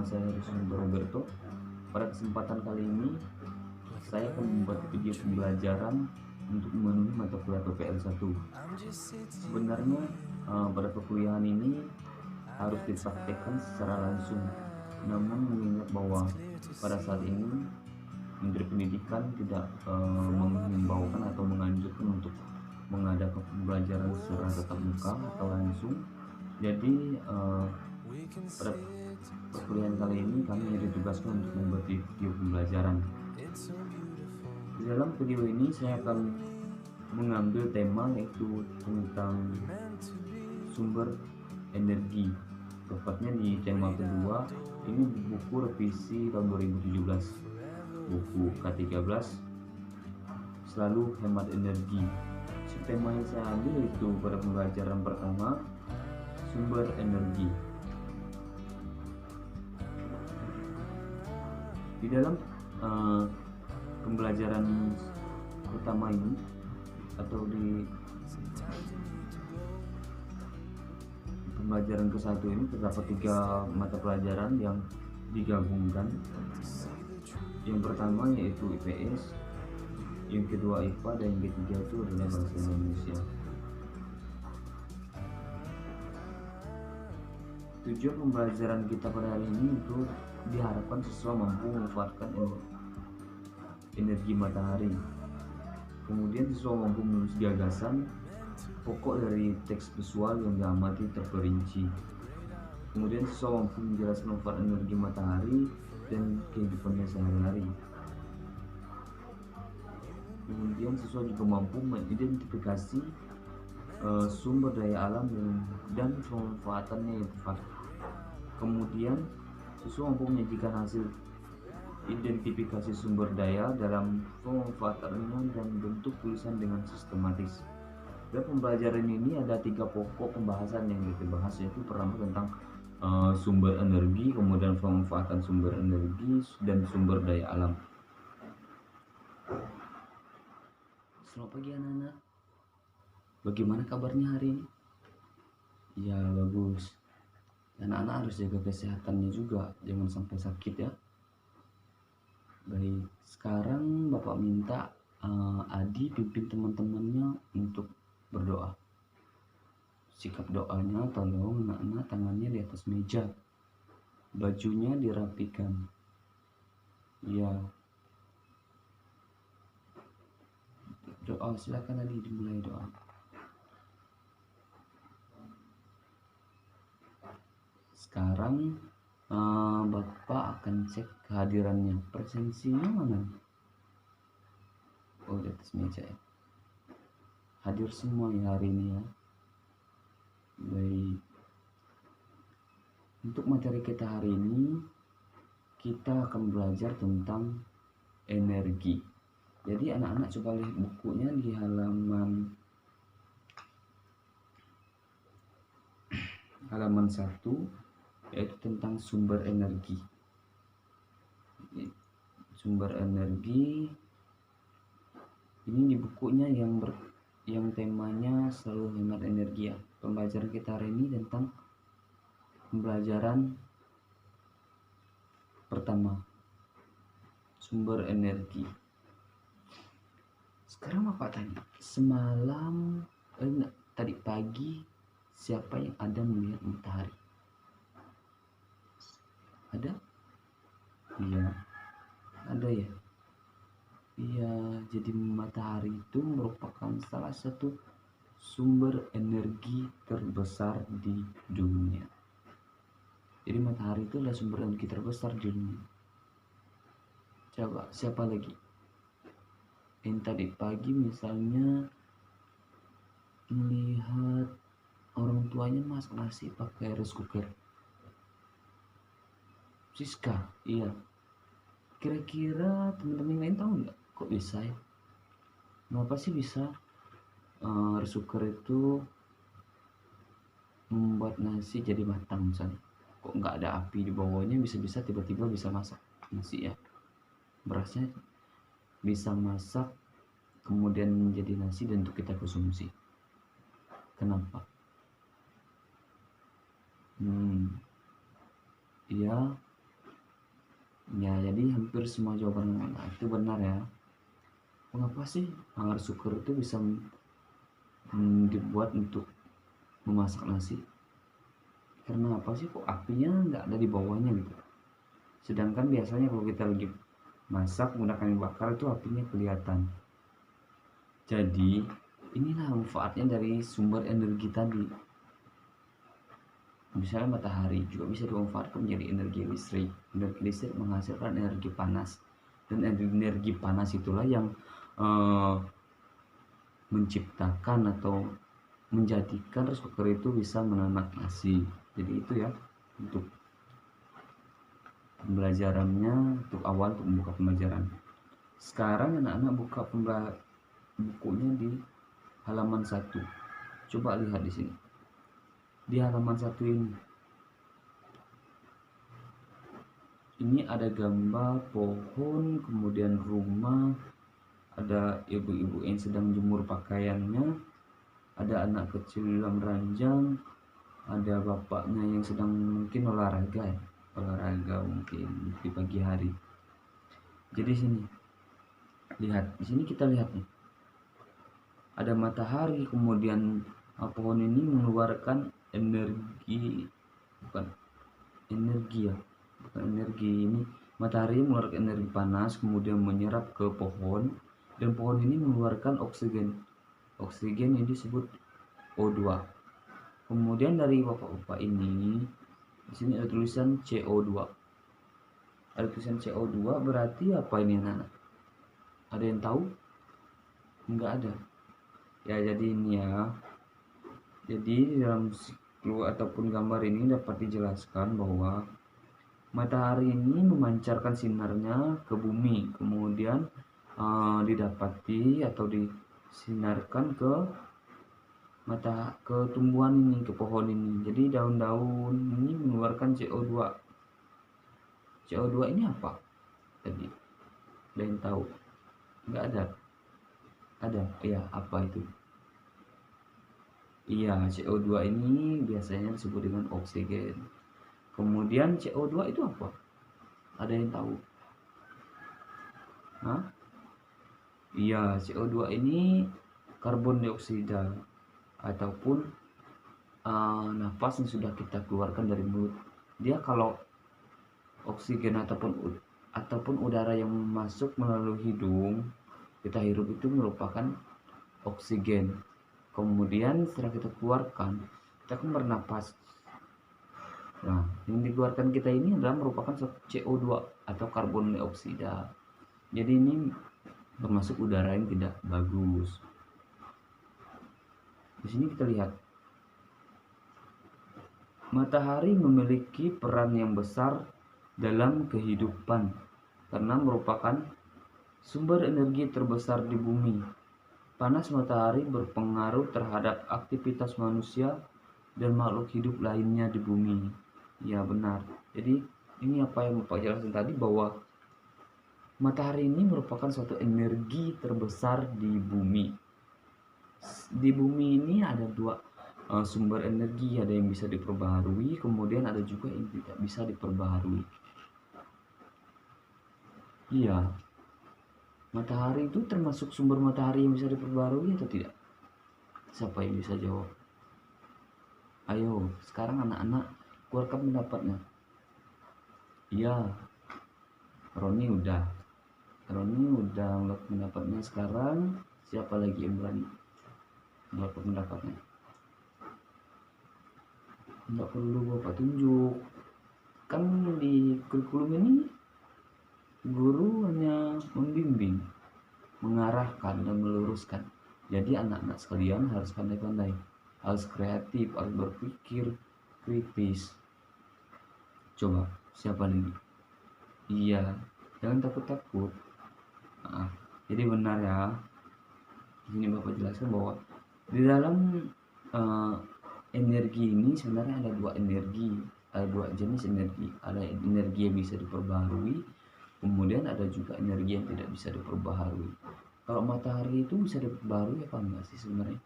saya Rusmando Roberto. Pada kesempatan kali ini saya akan membuat video pembelajaran untuk memenuhi mata kuliah PPL 1. Sebenarnya pada perkuliahan ini harus dipraktekkan secara langsung, namun mengingat bahwa pada saat ini Menteri Pendidikan tidak mengimbaukan atau menganjurkan untuk mengadakan pembelajaran secara tatap muka atau langsung. Jadi pada perkuliahan kali ini kami ditugaskan untuk membuat video pembelajaran. Di dalam video ini saya akan mengambil tema yaitu tentang sumber energi, tepatnya di tema kedua. Ini buku revisi tahun 2017, buku K13, selalu hemat energi. Tema yang saya ambil itu pada pembelajaran pertama, sumber energi. Di dalam pembelajaran pertama ini atau di pembelajaran ke-1 ini terdapat 3 mata pelajaran yang digabungkan. Yang pertama yaitu IPS, yang kedua IPA, dan yang ketiga itu adalah bahasa Indonesia. Tujuan pembelajaran kita pada hari ini itu diharapkan siswa mampu memanfaatkan energi matahari. Kemudian siswa mampu menulis gagasan pokok dari teks visual yang diamati terperinci. Kemudian siswa mampu menjelaskan manfaat energi matahari dan kehidupannya sehari-hari. Kemudian siswa juga mampu mengidentifikasi sumber daya alam dan pemanfaatannya yang tepat. Kemudian siswa mampu menyajikan hasil identifikasi sumber daya dalam pemanfaatannya dan bentuk tulisan dengan sistematis. Dalam pembelajaran ini ada 3 pokok pembahasan yang kita bahas, yaitu pertama tentang sumber energi, kemudian pemanfaatan sumber energi, dan sumber daya alam. Selamat pagi anak-anak, bagaimana kabarnya hari ini? Ya bagus. Anak-anak harus jaga kesehatannya juga, jangan sampai sakit ya. Baik, sekarang Bapak minta Adi pimpin teman-temannya untuk berdoa. Sikap doanya, tolong anak-anak tangannya di atas meja, bajunya dirapikan. Ya, doa, silakan Adi dimulai doa. Sekarang Bapak akan cek kehadirannya. Presensinya mana? Oh, di atas meja ya. Hadir semua ya hari ini ya. Baik. Untuk materi kita hari ini, kita akan belajar tentang energi. Jadi anak-anak coba lihat bukunya di halaman 1, yaitu tentang sumber energi. Sumber energi ini di bukunya yang temanya selalu hemat energi ya. Pembelajaran kita hari ini tentang pembelajaran pertama, sumber energi. Sekarang Bapak tanya, tadi pagi siapa yang ada melihat matahari? Ada? Iya, ada ya. Iya, jadi matahari itu merupakan salah satu sumber energi terbesar di dunia. Jadi matahari itu adalah sumber energi terbesar di dunia. Coba siapa lagi? Yang tadi pagi misalnya melihat orang tuanya masak nasi pakai rice cooker. Siska, iya. Kira-kira teman-teman lain tahu nggak kok bisa ya? Kenapa sih bisa rice cooker itu membuat nasi jadi matang misalnya? Kok nggak ada api di bawahnya, bisa-bisa tiba-tiba bisa masak nasi ya? Berasnya bisa masak kemudian menjadi nasi dan untuk kita konsumsi. Kenapa? Ya, Ya, jadi hampir semua jawaban itu benar ya. Mengapa sih air suker itu bisa dibuat untuk memasak nasi? Karena apa sih kok apinya nggak ada di bawahnya gitu? Sedangkan biasanya kalau kita lagi masak menggunakan kayu bakar itu apinya kelihatan. Jadi inilah manfaatnya dari sumber energi tadi. Misalnya matahari juga bisa dimanfaatkan menjadi energi listrik. Energi listrik menghasilkan energi panas, dan energi panas itulah yang menciptakan atau menjadikan rice cooker itu bisa menanak nasi. Jadi itu ya untuk pembelajarannya, untuk awal untuk membuka pembelajaran. Sekarang anak-anak buka bukunya di halaman 1. Coba lihat di sini. Di halaman 1 ini ada gambar pohon, kemudian rumah, ada ibu-ibu yang sedang jemur pakaiannya, ada anak kecil dalam ranjang, ada bapaknya yang sedang mungkin olahraga mungkin di pagi hari. Jadi sini lihat, di sini kita lihat nih, ada matahari, kemudian pohon ini mengeluarkan energi, bukan energi ya, bukan energi ini. Matahari mengeluarkan energi panas, kemudian menyerap ke pohon, dan pohon ini mengeluarkan oksigen. Oksigen ini disebut O2. Kemudian dari bapak-bapak ini, di sini ada tulisan CO2. Ada tulisan CO2 berarti apa ini anak-anak? Ada yang tahu? Enggak ada. Ya, jadi ini ya. Jadi dalam siklus ataupun gambar ini dapat dijelaskan bahwa matahari ini memancarkan sinarnya ke bumi, kemudian didapati atau disinarkan ke tumbuhan ini, ke pohon ini. Jadi daun-daun ini mengeluarkan CO2. CO2 ini apa? Tadi ada yang tahu? Enggak ada. Ada? Ya, apa itu? Iya, CO2 ini biasanya disebut dengan oksigen. Kemudian CO2 itu apa? Ada yang tahu? Hah? Iya, CO2 ini karbon dioksida ataupun nafas yang sudah kita keluarkan dari mulut. Dia kalau oksigen ataupun udara yang masuk melalui hidung kita hirup itu merupakan oksigen. Kemudian setelah kita keluarkan, kita akan bernapas. Nah, yang dikeluarkan kita ini adalah merupakan CO2 atau karbon dioksida. Jadi ini termasuk udara yang tidak bagus. Di sini kita lihat matahari memiliki peran yang besar dalam kehidupan karena merupakan sumber energi terbesar di bumi. Panas matahari berpengaruh terhadap aktivitas manusia dan makhluk hidup lainnya di bumi. Ya, benar. Jadi ini apa yang Bapak jelaskan tadi, bahwa matahari ini merupakan suatu energi terbesar di bumi. Di bumi ini ada dua sumber energi, ada yang bisa diperbaharui, kemudian ada juga yang tidak bisa diperbaharui. Iya, matahari itu termasuk sumber matahari yang bisa diperbaharui atau tidak? Siapa yang bisa jawab? Ayo, sekarang anak-anak keluarkan pendapatnya. Iya, Roni udah melakukan pendapatnya. Sekarang siapa lagi yang berani melakukan pendapatnya? Nggak perlu Bapak tunjuk, kan di kurikulum ini guru hanya membimbing, mengarahkan dan meluruskan. Jadi anak-anak sekalian harus pandai-pandai, harus kreatif, harus berpikir kritis. Coba siapa lagi? Iya, jangan takut-takut. Jadi benar ya, ini Bapak jelaskan bahwa di dalam energi ini sebenarnya ada dua jenis energi. Ada energi yang bisa diperbaharui, kemudian ada juga energi yang tidak bisa diperbaharui. Kalau matahari itu bisa diperbaharui apa enggak sih sebenarnya?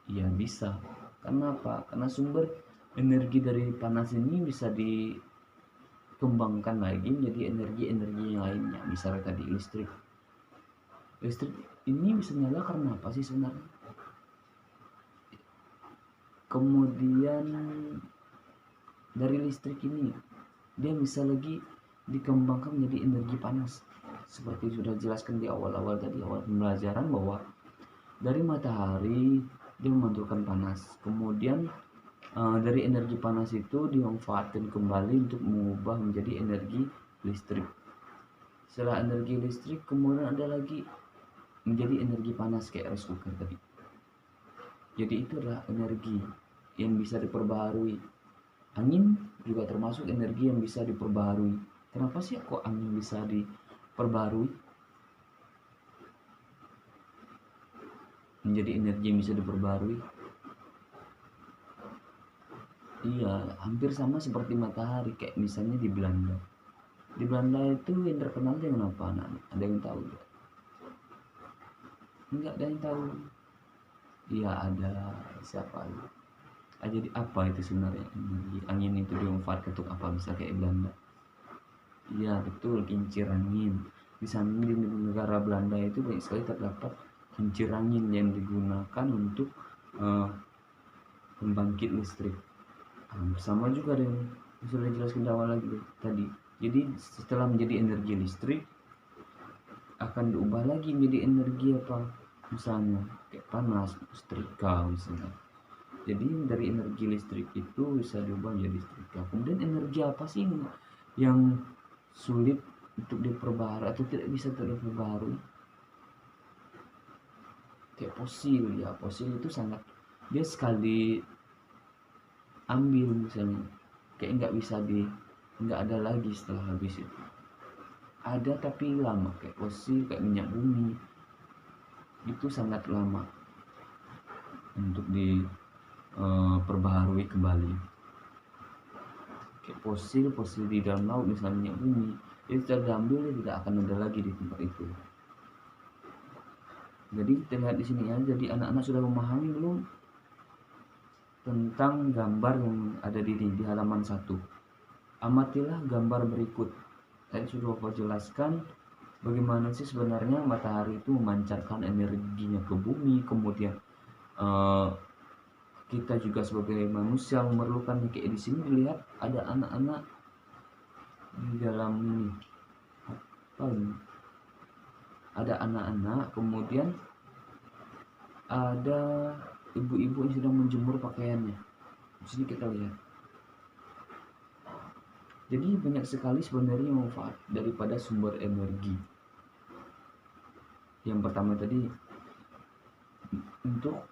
Iya, bisa. Karena apa? Karena sumber energi dari panas ini bisa kembangkan lagi menjadi energi-energi yang lainnya. Misalnya tadi listrik ini bisa nyala karena apa sih sebenarnya? Kemudian dari listrik ini dia bisa lagi dikembangkan menjadi energi panas, seperti sudah jelaskan di awal-awal tadi, awal pembelajaran, bahwa dari matahari dia memantulkan panas, kemudian dari energi panas itu dimanfaatkan kembali untuk mengubah menjadi energi listrik. Setelah energi listrik kemudian ada lagi menjadi energi panas kayak rice cooker tadi. Jadi itu adalah energi yang bisa diperbaharui. Angin juga termasuk energi yang bisa diperbaharui. Kenapa sih kok angin bisa diperbaharui menjadi energi yang bisa diperbaharui? Iya, hampir sama seperti matahari, kayak misalnya di Belanda. Di Belanda itu yang terkenal dengan apa, anak-anak? Ada yang tahu? Enggak ada yang tahu. Iya, ada siapa? Jadi apa itu sebenarnya energi angin itu dimanfaatkan untuk apa, bisa kayak Belanda? Iya betul, kincir angin. Di sana di negara Belanda itu banyak sekali terdapat kincir angin yang digunakan untuk pembangkit listrik. Sama juga dengan sudah dijelaskan awal lagi tadi. Jadi setelah menjadi energi listrik akan diubah lagi menjadi energi apa? Misalnya kayak panas, setrika misalnya. Jadi dari energi listrik itu bisa diubah menjadi setrika. Kemudian energi apa sih yang sulit untuk diperbaharui atau tidak bisa diperbaharui? Kayak fosil ya, fosil itu sangat, dia sekali ambil misalnya kayak nggak ada lagi setelah habis itu. Ada tapi lama, kayak fosil, kayak minyak bumi itu sangat lama untuk diperbaharui kembali. Kayak fosil di dalam laut misalnya minyak bumi, itu terambil tidak akan ada lagi di tempat itu. Jadi kita lihat di sini ya, jadi anak-anak sudah memahami belum tentang gambar yang ada di halaman 1. Amatilah gambar berikut. Tadi sudah Bapak jelaskan bagaimana sih sebenarnya matahari itu memancarkan energinya ke bumi, kemudian kita juga sebagai manusia memerlukan. Kayak di sini dilihat ada anak-anak di dalam ini. Apa ini? Ada anak-anak, kemudian ada ibu-ibu yang sedang menjemur pakaiannya. Di sini kita lihat. Jadi banyak sekali sebenarnya manfaat daripada sumber energi. Yang pertama tadi untuk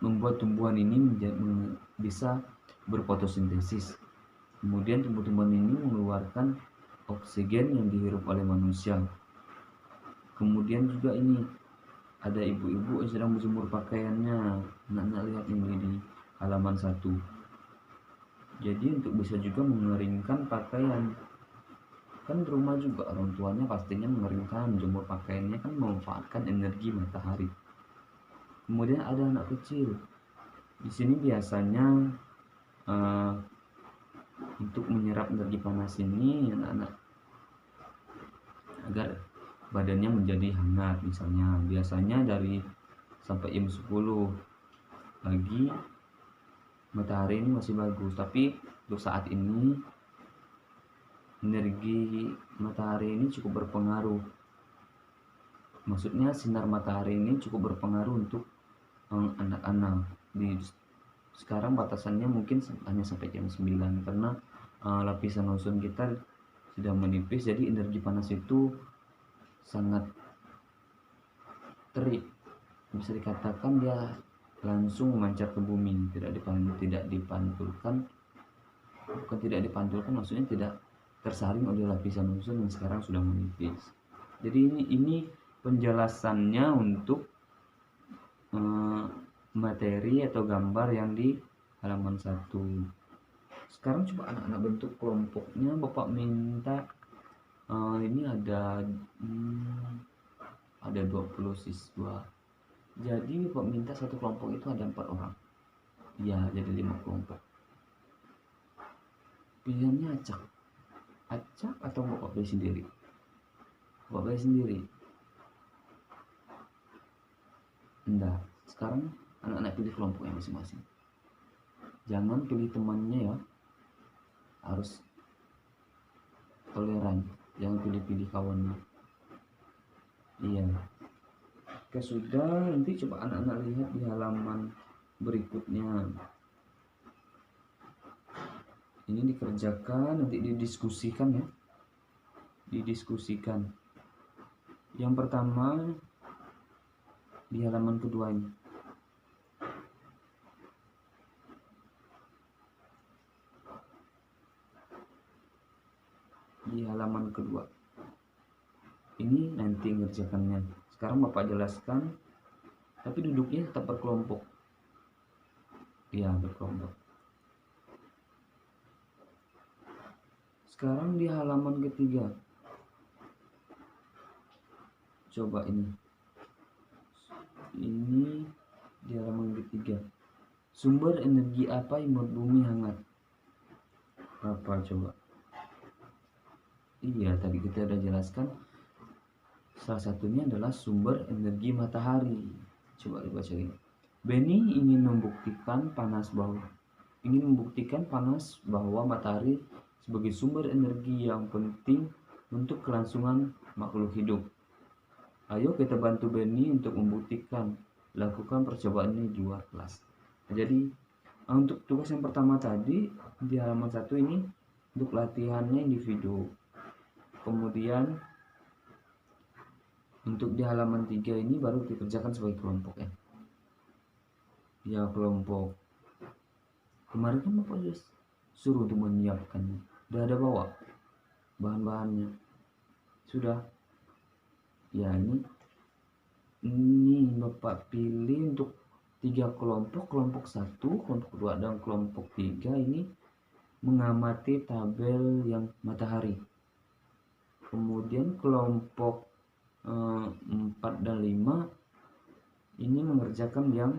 membuat tumbuhan ini bisa berfotosintesis. Kemudian tumbuh-tumbuhan ini mengeluarkan oksigen yang dihirup oleh manusia. Kemudian juga ini ada ibu-ibu yang sedang menjemur pakaiannya. Anak-anak lihat ini di halaman 1. Jadi untuk bisa juga mengeringkan pakaian. Kan di rumah juga orang tuanya pastinya mengeringkan, menjemur pakaiannya kan memanfaatkan energi matahari. Kemudian ada anak kecil. Di sini biasanya untuk menyerap energi panas ini anak-anak agar badannya menjadi hangat, misalnya biasanya dari sampai jam 10 pagi matahari ini masih bagus, tapi untuk saat ini energi matahari ini cukup berpengaruh. Maksudnya sinar matahari ini cukup berpengaruh untuk anak-anak. Sekarang batasannya mungkin hanya sampai jam 9 karena lapisan ozon kita sudah menipis, jadi energi panas itu sangat terik, bisa dikatakan dia langsung memancar ke bumi, tidak dipantulkan, maksudnya tidak tersaring oleh lapisan ozon yang sekarang sudah menipis. Jadi ini penjelasannya untuk materi atau gambar yang di halaman 1. Sekarang coba anak-anak bentuk kelompoknya. Bapak minta ini ada 20 siswa. Jadi Bapak minta satu kelompok itu ada 4 orang. Ya, jadi 5 kelompok. pilihannya acak atau bapak pilih sendiri. Bapak pilih sendiri. Enggak, sekarang anak-anak pilih kelompoknya masing-masing. Jangan pilih temannya ya, harus toleran, jangan pilih-pilih kawannya. Iya. Oke, sudah, nanti coba anak-anak lihat di halaman berikutnya. Ini dikerjakan, nanti didiskusikan ya. Didiskusikan. Yang pertama di halaman kedua ini. Di halaman kedua. Ini nanti ngerjakannya. Sekarang Bapak jelaskan, tapi duduknya tetap berkelompok. Iya, berkelompok. Sekarang di halaman ketiga. Coba ini. Ini di halaman ketiga. Sumber energi apa yang membuat bumi hangat? Apa coba? Iya, tadi kita udah jelaskan. Salah satunya adalah sumber energi matahari. Coba dibaca ini. Benny ingin membuktikan bahwa matahari sebagai sumber energi yang penting untuk kelangsungan makhluk hidup. Ayo kita bantu Benny untuk membuktikan. Lakukan percobaan ini di luar kelas. Jadi untuk tugas yang pertama tadi di halaman 1 ini untuk latihannya individu. Kemudian untuk di halaman 3 ini baru dikerjakan sebagai kelompok ya. Ya, kelompok. Kemarin kan Bapak suruh untuk menyiapkannya. Udah ada bawa bahan-bahannya. Sudah. Ya, ini Bapak pilih untuk 3 kelompok, kelompok 1, kelompok 2 dan kelompok 3 ini mengamati tabel yang matahari. Kemudian kelompok 4 dan 5 ini mengerjakan yang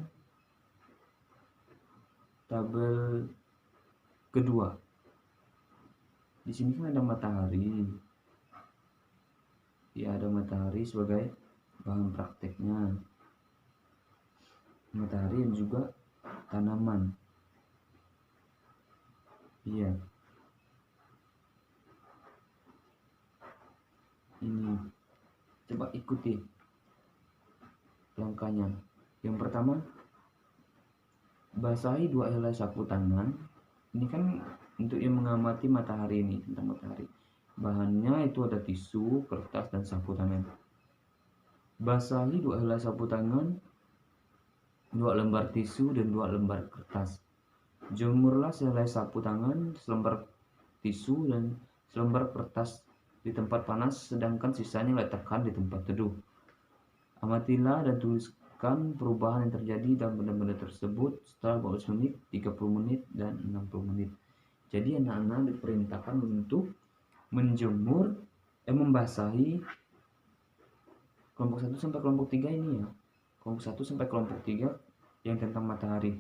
tabel kedua. Di sini kan ada matahari. Ya, ada matahari sebagai bahan prakteknya. Matahari dan juga tanaman. Iya. Ini coba ikuti langkahnya. Yang pertama, basahi 2 helai sapu tangan. Ini kan untuk yang mengamati matahari ini, tentang matahari. Bahannya itu ada tisu, kertas, dan sapu tangan. Basahi 2 helai sapu tangan, 2 lembar tisu, dan 2 lembar kertas. Jemurlah sehelai sapu tangan, selembar tisu, dan selembar kertas di tempat panas, sedangkan sisanya letakkan di tempat teduh. Amatilah dan tuliskan perubahan yang terjadi dalam benda-benda tersebut setelah 15 menit, 30 menit, dan 60 menit. Jadi anak-anak diperintahkan untuk menjemur, membasahi kelompok 1 sampai kelompok 3 ini ya. Kelompok 1 sampai kelompok 3 yang tentang matahari.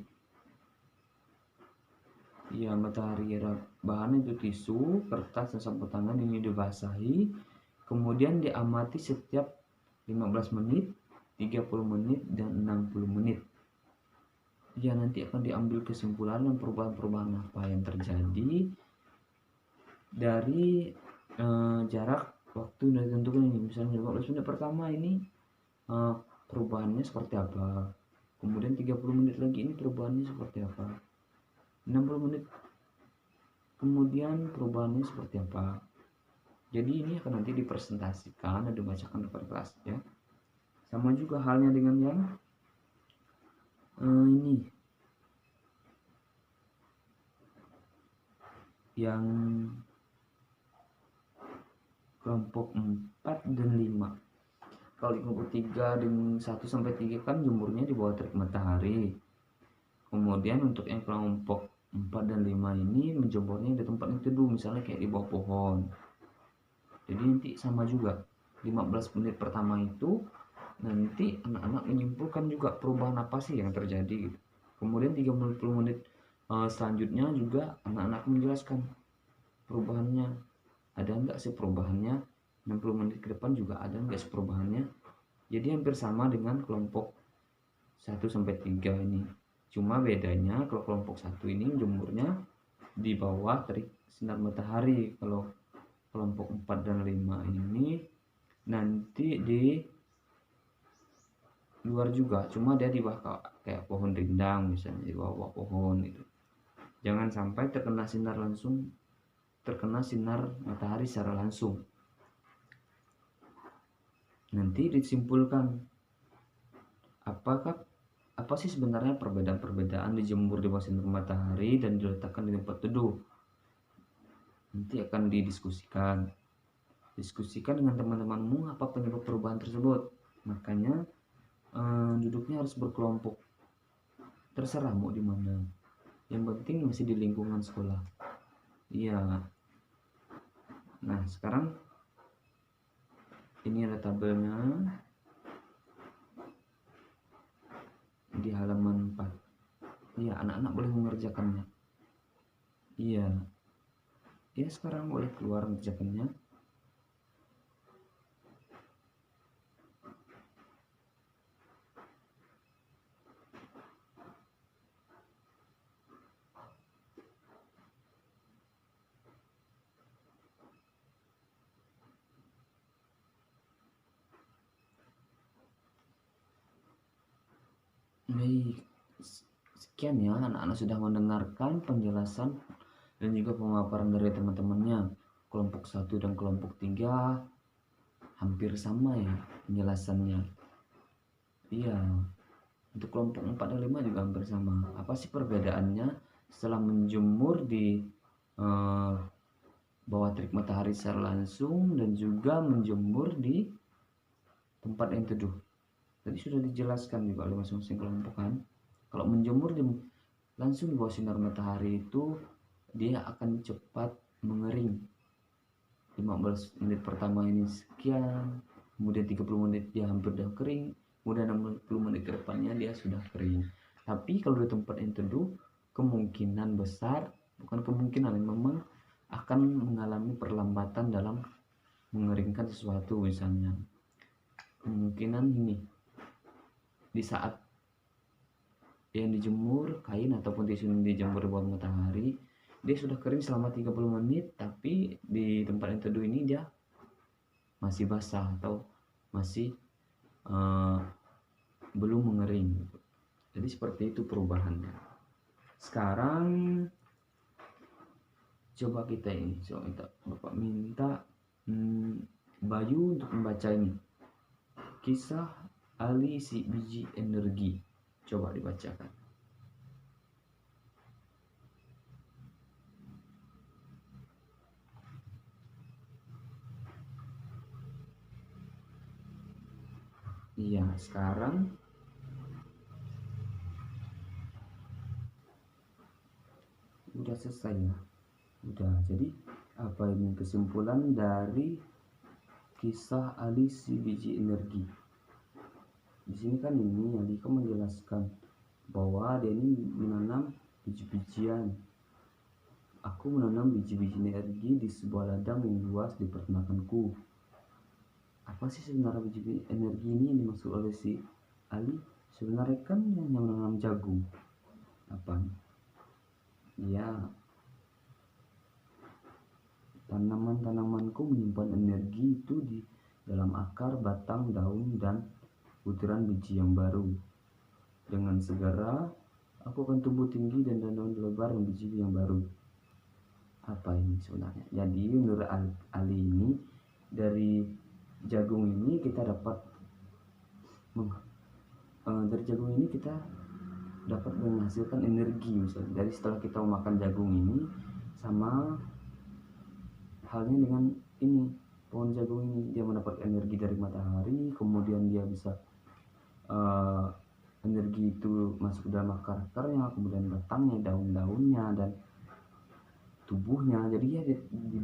Ya, matahari ada bahannya itu tisu, kertas, dan sapu tangan ini dibasahi. Kemudian diamati setiap 15 menit, 30 menit, dan 60 menit. Ya, nanti akan diambil kesimpulan dan perubahan-perubahan apa yang terjadi dari jarak waktu yang ditentukan ini. Misalnya 15 menit pertama ini perubahannya seperti apa. Kemudian 30 menit lagi ini perubahannya seperti apa. 60 menit kemudian perubahannya seperti apa. Jadi ini akan nanti dipresentasikan dan dibacakan depan kelas ya. Sama juga halnya dengan yang ini, yang kelompok 4 dan 5. Kalau di kelompok 3 dan 1 sampai 3 kan jemurnya di bawah terik matahari. Kemudian untuk yang kelompok 4 dan 5 ini menjemurnya di tempat yang teduh, misalnya kayak di bawah pohon. Jadi nanti sama juga 15 menit pertama itu nanti anak-anak menyimpulkan juga perubahan apa sih yang terjadi. Kemudian 30 menit selanjutnya juga anak-anak menjelaskan perubahannya, ada enggak sih perubahannya, 60 menit ke depan juga ada enggak sih perubahannya. Jadi hampir sama dengan kelompok 1 sampai 3 ini. Cuma bedanya kalau kelompok 1 ini jemurnya di bawah terik sinar matahari. Kalau kelompok 4 dan 5 ini nanti di luar juga, cuma dia di bawah kayak pohon rindang misalnya, di bawah pohon itu. Jangan sampai terkena sinar matahari secara langsung. Nanti disimpulkan apa sih sebenarnya perbedaan dijemur di bawah sinar matahari dan diletakkan di tempat teduh. Nanti akan didiskusikan dengan teman-temanmu apa penyebab perubahan tersebut. Makanya duduknya harus berkelompok, terserah mau di mana, yang penting masih di lingkungan sekolah. Iya. Nah sekarang ini ada tabelnya di halaman 4. Iya, anak-anak boleh mengerjakannya. Iya, ya sekarang boleh keluar mengerjakannya. Baik, sekian ya, anak-anak sudah mendengarkan penjelasan dan juga pemaparan dari teman-temannya. Kelompok 1 dan kelompok 3 hampir sama ya penjelasannya. Iya, untuk kelompok 4 dan 5 juga hampir sama. Apa sih perbedaannya setelah menjemur di bawah terik matahari secara langsung dan juga menjemur di tempat yang teduh? Tadi sudah dijelaskan juga oleh masing-masing kelompok kan. Kalau menjemur langsung di bawah sinar matahari itu dia akan cepat mengering. 15 menit pertama ini sekian, kemudian 30 menit dia hampir dah kering, kemudian 60 menit ke depannya dia sudah kering. Tapi kalau di tempat yang teduh, kemungkinan besar, bukan kemungkinan, memang akan mengalami perlambatan dalam mengeringkan sesuatu. Misalnya kemungkinan ini, di saat yang dijemur kain ataupun tisu yang dijemur di bawah matahari, dia sudah kering selama 30 menit, tapi di tempat yang teduh ini dia masih basah atau masih belum mengering. Jadi seperti itu perubahannya. Sekarang coba kita ini, Bapak minta Bayu untuk membaca ini, kisah Ali si biji energi. Coba dibacakan. Iya, sekarang udah selesai ya. Udah. Jadi apa ini kesimpulan dari kisah Ali si biji energi? Di sini kan ini Alika menjelaskan bahwa dia ini menanam biji-bijian. Aku menanam biji-biji energi di sebuah ladang yang luas di peternakanku. Apa sih sebenarnya biji energi ini yang dimaksud oleh si Ali? Sebenarnya kan yang menanam jagung. Apa? Ya, tanaman-tanamanku menyimpan energi itu di dalam akar, batang, daun, dan butiran biji yang baru. Dengan segera aku akan tumbuh tinggi dan daun lebar biji yang baru. Apa ini sebenarnya? Jadi menurut Ali ini, dari jagung ini kita dapat menghasilkan energi. Misalnya dari setelah kita memakan jagung ini, sama halnya dengan ini, pohon jagung ini, dia mendapat energi dari matahari, kemudian dia bisa energi itu masuk dalam akar-akarnya, kemudian batangnya, daun-daunnya, dan tubuhnya. Jadi dia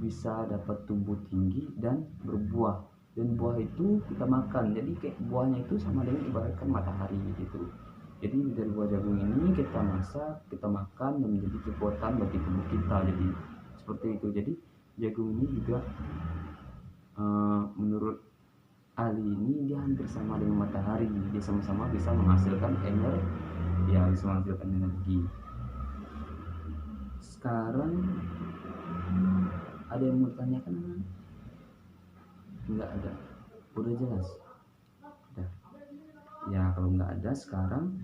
bisa dapat tumbuh tinggi dan berbuah, dan buah itu kita makan. Jadi kayak buahnya itu sama dengan ibaratkan matahari gitu. Jadi dari buah jagung ini kita masak, kita makan, dan menjadi kekuatan bagi tubuh kita. Jadi seperti itu. Jadi Jagung ini juga menurut ahli ini dia hampir sama dengan matahari, dia sama-sama bisa menghasilkan energi. Sekarang ada yang mau tanyakan? Nggak ada, udah jelas. Udah. Ya kalau nggak ada, sekarang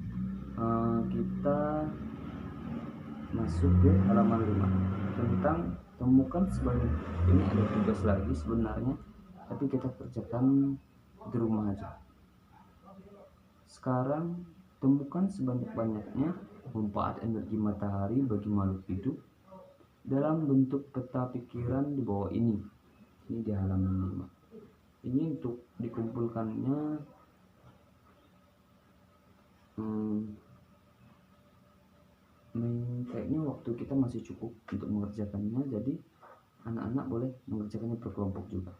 kita masuk ke halaman 5 tentang temukan sebanyak, ini ada tugas lagi sebenarnya, tapi kita kerjakan di rumah aja. Sekarang temukan sebanyak-banyaknya manfaat energi matahari bagi makhluk hidup dalam bentuk peta pikiran di bawah ini. Ini di halaman 5. Ini untuk dikumpulkannya kayaknya waktu kita masih cukup untuk mengerjakannya, jadi anak-anak boleh mengerjakannya berkelompok juga.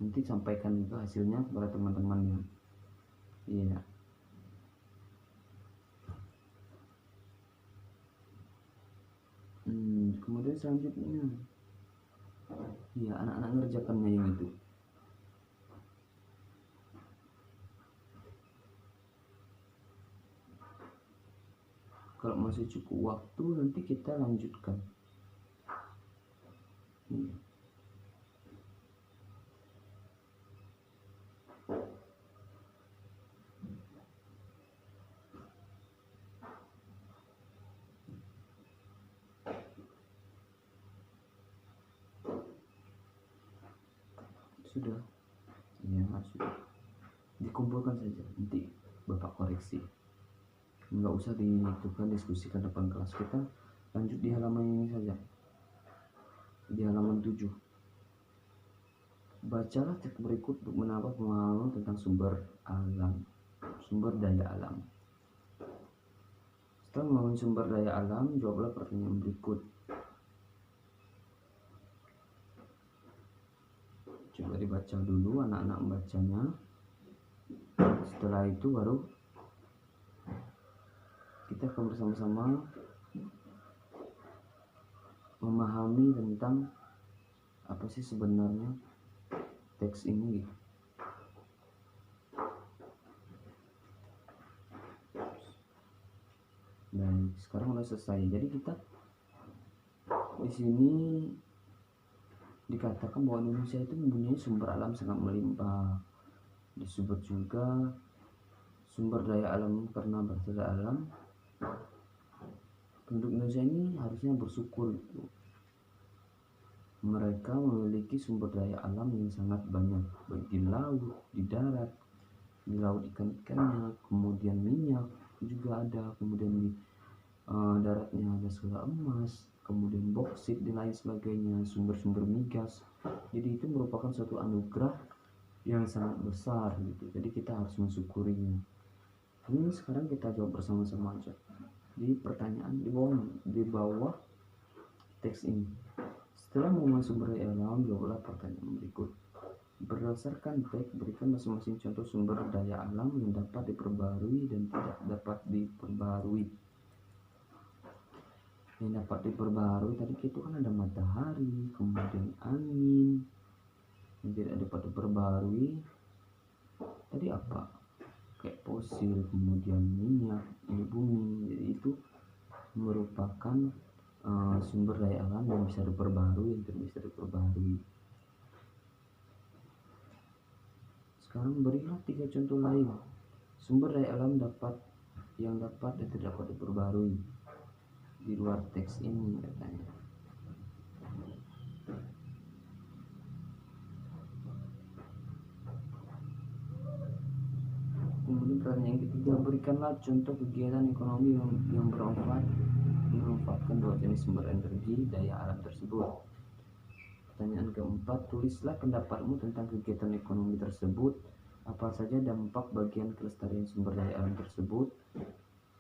Nanti sampaikan juga hasilnya kepada teman-temannya. Iya. Kemudian selanjutnya, iya, anak-anak ngerjakannya yang itu. Kalau masih cukup waktu, nanti kita lanjutkan. Iya. Sudah, ya sudah, dikumpulkan saja, nanti Bapak koreksi, nggak usah dilakukan diskusikan depan kelas. Kita lanjut di halaman ini saja, di halaman 7. Bacalah teks berikut untuk menambah pemahaman tentang sumber daya alam. Setelah memahami sumber daya alam, jawablah pertanyaan berikut. Coba dibaca dulu, anak-anak membacanya. Setelah itu baru kita akan bersama-sama memahami tentang apa sih sebenarnya teks ini gitu. Dan sekarang udah selesai. Jadi kita di sini dikatakan bahwa Indonesia itu mempunyai sumber alam sangat melimpah. Disebut juga sumber daya alam karena berdaya alam. Penduduk Indonesia ini harusnya bersyukur gitu. Mereka memiliki sumber daya alam yang sangat banyak, baik di laut, di darat. Di laut ikan-ikannya, kemudian minyak juga ada, kemudian di daratnya ada segala emas, kemudian boksit dan lain sebagainya, sumber-sumber migas. Jadi itu merupakan suatu anugerah yang sangat besar gitu. Jadi kita harus mensyukurinya. Ini sekarang kita jawab bersama-sama aja di pertanyaan di bawah teks ini. Setelah memahami sumber daya alam, jawablah pertanyaan berikut. Berdasarkan teks, berikan masing-masing contoh sumber daya alam yang dapat diperbarui dan tidak dapat diperbarui. Yang dapat diperbarui tadi itu kan ada matahari, kemudian angin. Yang tidak dapat diperbarui tadi apa? Kayak fosil, kemudian minyak, bumi. Jadi itu merupakan sumber daya alam yang bisa diperbarui, yang tidak bisa diperbarui. Sekarang berilah 3 contoh lain sumber daya alam yang dapat dan tidak dapat diperbarui di luar teks ini katanya. Kemudian pertanyaan yang ketiga, berikanlah contoh kegiatan ekonomi yang memanfaatkan dua jenis sumber energi daya alam tersebut. Pertanyaan keempat, tulislah pendapatmu tentang kegiatan ekonomi tersebut. Apa saja dampak bagian kelestarian sumber daya alam tersebut?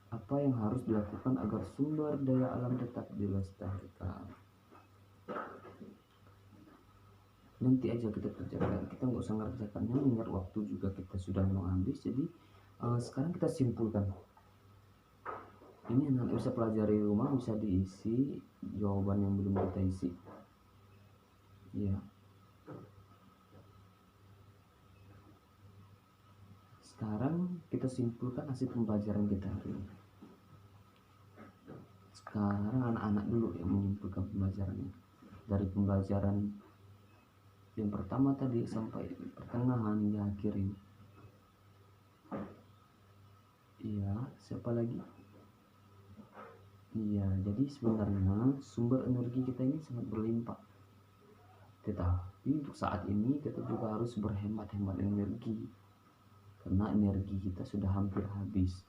Apa yang harus dilakukan agar sumber daya alam tetap dilestarikan? Nanti aja kita kerjakan, kita nggak usah ngerjakannya, mengingat waktu juga kita sudah mau habis. Jadi sekarang kita simpulkan. Ini anak bisa pelajari rumah, bisa diisi jawaban yang belum kita isi. Ya. Sekarang kita simpulkan hasil pembelajaran kita hari ini. Sekarang anak-anak dulu yang menyimpulkan pembelajarannya. Dari pembelajaran yang pertama tadi sampai pertengahan hingga akhir ini. Iya, siapa lagi? Iya, jadi sebenarnya sumber energi kita ini sangat berlimpah. Tetapi untuk saat ini kita juga harus berhemat-hemat energi, karena energi kita sudah hampir habis.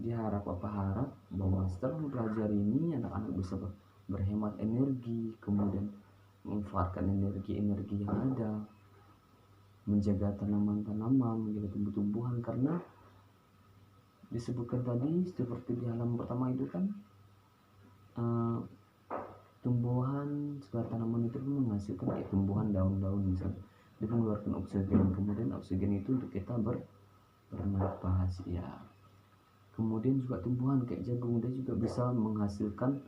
Diharap bahwa setelah mempelajari ini anak-anak bisa berhemat energi, kemudian memanfaatkan energi-energi yang ada, menjaga tanaman-tanaman, menjaga tumbuh-tumbuhan, karena disebutkan tadi seperti di halaman pertama itu kan tumbuhan sebuah tanaman itu menghasilkan kayak tumbuhan daun-daun misalnya, dia mengeluarkan oksigen, kemudian oksigen itu untuk kita bernapas ya. Kemudian juga tumbuhan kayak jagung, dia juga bisa menghasilkan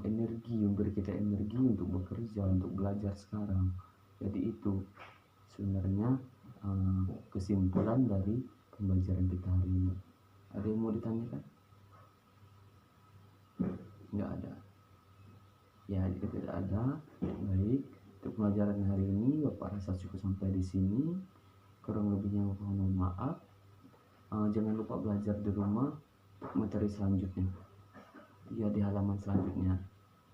energi, memberi kita energi untuk bekerja, untuk belajar sekarang. Jadi itu sebenarnya kesimpulan dari pembelajaran kita hari ini. Ada yang mau ditanyakan? Nggak ada. Ya, jika tidak ada, baik. Untuk pembelajaran hari ini Bapak rasa cukup sampai di sini. Kurang lebihnya Bapak mohon maaf. Jangan lupa belajar di rumah untuk materi selanjutnya. Ya, di halaman selanjutnya.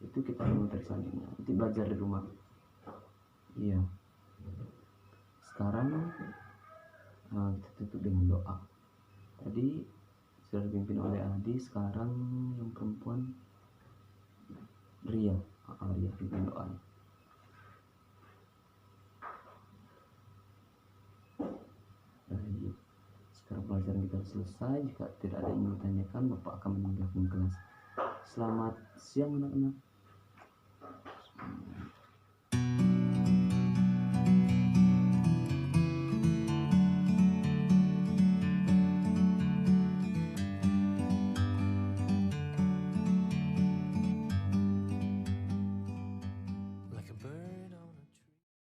Itu kita materi selanjutnya. Nanti belajar di rumah. Iya. Sekarang kita tutup dengan doa. Tadi sudah dipimpin oleh Adi, sekarang yang perempuan Ria. Ria pimpin doanya. Baik. Sekarang pelajaran kita selesai. Jika tidak ada yang ditanyakan, Bapak akan meninggalkan kelas. Selamat siang anak-anak.